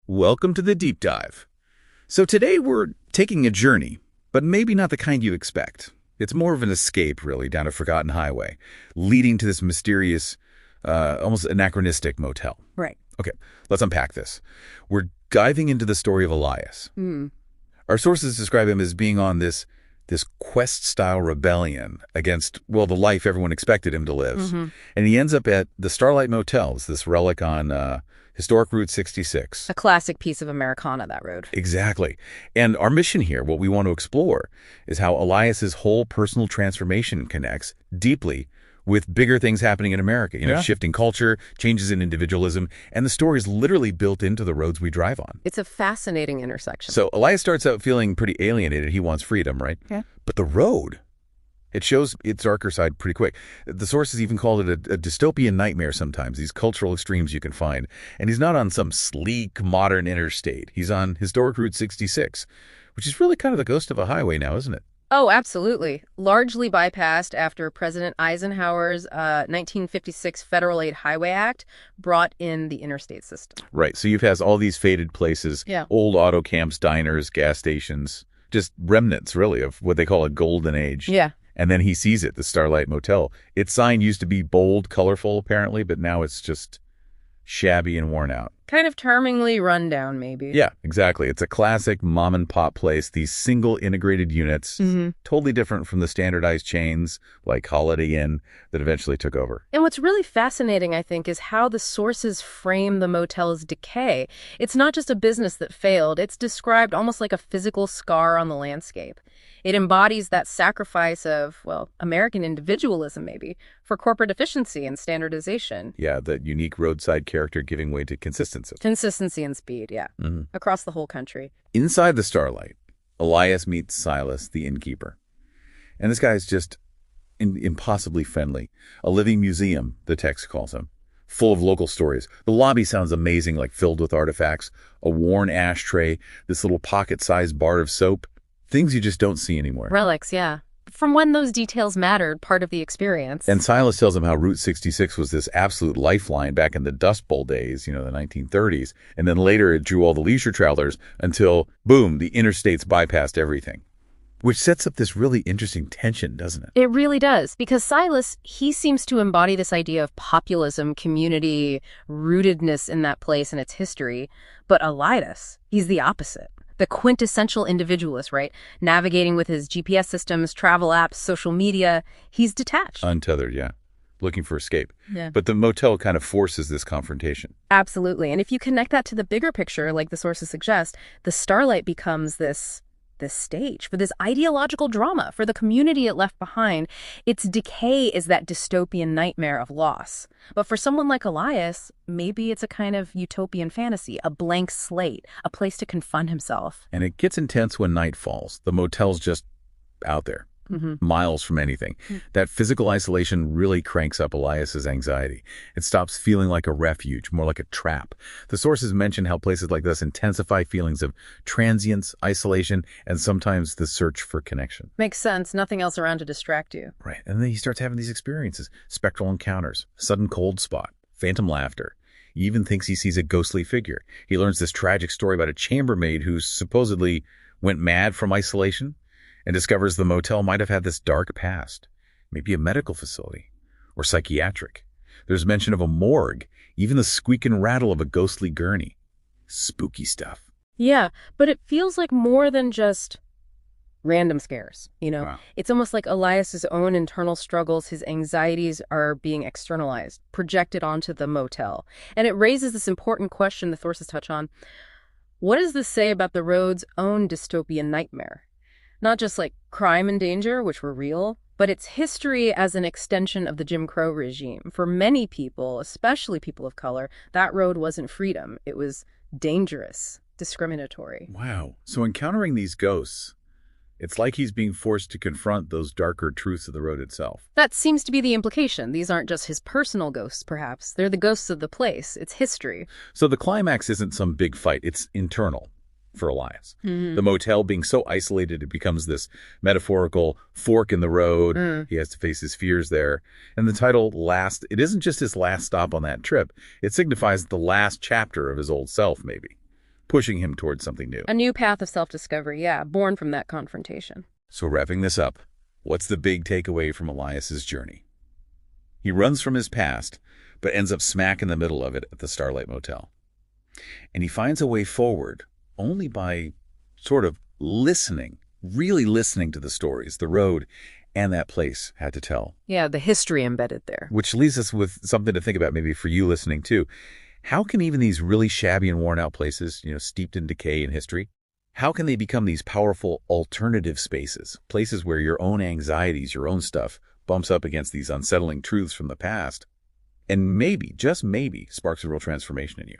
Welcome to the deep dive. So today we're taking a journey, but maybe not the kind you expect. It's more of an escape, really, down a forgotten highway, leading to this mysterious, almost anachronistic motel. Right. Okay, let's unpack this. We're diving into the story of Elias. Our sources describe him as being on this quest-style rebellion against, well, the life everyone expected him to live. And he ends up at the Starlight Motel, this relic on historic Route 66. A classic piece of Americana, that road. Exactly. And our mission here, what we want to explore, is how Elias's whole personal transformation connects deeply with bigger things happening in America. Shifting culture, changes in individualism, and the story is literally built into the roads we drive on. It's a fascinating intersection. So Elias starts out feeling pretty alienated. He wants freedom, right? Yeah. But the road, it shows its darker side pretty quick. The sources even called it a dystopian nightmare sometimes, these cultural extremes you can find. And he's not on some sleek, modern interstate. He's on historic Route 66, which is really kind of the ghost of a highway now, isn't it? Oh, absolutely. Largely bypassed after President Eisenhower's 1956 Federal Aid Highway Act brought in the interstate system. Right. So you've had all these faded places, old auto camps, diners, gas stations, just remnants, really, of what they call a golden age. Yeah. And then he sees it, the Starlight Motel. Its sign used to be bold, colorful, apparently, but now it's just shabby and worn out. Kind of charmingly run down, maybe. Yeah, exactly. It's a classic mom-and-pop place, these single integrated units, totally different from the standardized chains like Holiday Inn that eventually took over. And what's really fascinating, I think, is how the sources frame the motel's decay. It's not just a business that failed. It's described almost like a physical scar on the landscape. It embodies that sacrifice of, well, American individualism, maybe, for corporate efficiency and standardization. Yeah, the unique roadside character giving way to consistency. Consistency and speed, yeah, across the whole country. Inside the Starlight, Elias meets Silas, the innkeeper. And this guy is just impossibly friendly. A living museum, the text calls him, full of local stories. The lobby sounds amazing, like filled with artifacts, a worn ashtray, this little pocket-sized bar of soap. Things you just don't see anymore. Relics, yeah. From when those details mattered, part of the experience. And Silas tells him how Route 66 was this absolute lifeline back in the Dust Bowl days, the 1930s. And then later it drew all the leisure travelers until, boom, the interstates bypassed everything. Which sets up this really interesting tension, doesn't it? It really does, because Silas, he seems to embody this idea of populism, community, rootedness in that place and its history. But Elias, he's the opposite. The quintessential individualist, right? Navigating with his GPS systems, travel apps, social media. He's detached. Untethered, yeah. Looking for escape. Yeah. But the motel kind of forces this confrontation. Absolutely. And if you connect that to the bigger picture, like the sources suggest, the Starlight becomes this stage for this ideological drama for the community it left behind. Its decay is that dystopian nightmare of loss. But for someone like Elias, maybe it's a kind of utopian fantasy, a blank slate, a place to confront himself. And it gets intense when night falls. The motel's just out there, miles from anything. That physical isolation really cranks up Elias's anxiety. It stops feeling like a refuge, more like a trap. The sources mention how places like this intensify feelings of transience, isolation, and sometimes the search for connection. Makes sense. Nothing else around to distract you. Right. And then he starts having these experiences, spectral encounters, sudden cold spot, phantom laughter. He even thinks he sees a ghostly figure. He learns this tragic story about a chambermaid who supposedly went mad from isolation and discovers the motel might have had this dark past, maybe a medical facility or psychiatric. There's mention of a morgue, even the squeak and rattle of a ghostly gurney. Spooky stuff. Yeah, but it feels like more than just random scares, Wow. It's almost like Elias's own internal struggles, his anxieties are being externalized, projected onto the motel. And it raises this important question the sources touch on. What does this say about the road's own dystopian nightmare? Not just like crime and danger, which were real, but its history as an extension of the Jim Crow regime. For many people, especially people of color, that road wasn't freedom. It was dangerous, discriminatory. Wow. So encountering these ghosts, it's like he's being forced to confront those darker truths of the road itself. That seems to be the implication. These aren't just his personal ghosts, perhaps. They're the ghosts of the place. It's history. So the climax isn't some big fight. It's internal for Elias. The motel being so isolated, it becomes this metaphorical fork in the road. He has to face his fears there. And the title Last, it isn't just his last stop on that trip. It signifies the last chapter of his old self, maybe. pushing him towards something new. A new path of self-discovery, yeah, born from that confrontation. So wrapping this up, what's the big takeaway from Elias's journey? He runs from his past, but ends up smack in the middle of it at the Starlight Motel. And he finds a way forward only by sort of listening, really listening to the stories, the road, and that place had to tell. Yeah, the history embedded there. Which leaves us with something to think about maybe for you listening too. How can even these really shabby and worn out places, steeped in decay and history, how can they become these powerful alternative spaces, places where your own anxieties, your own stuff, bumps up against these unsettling truths from the past, and maybe, just maybe, sparks a real transformation in you?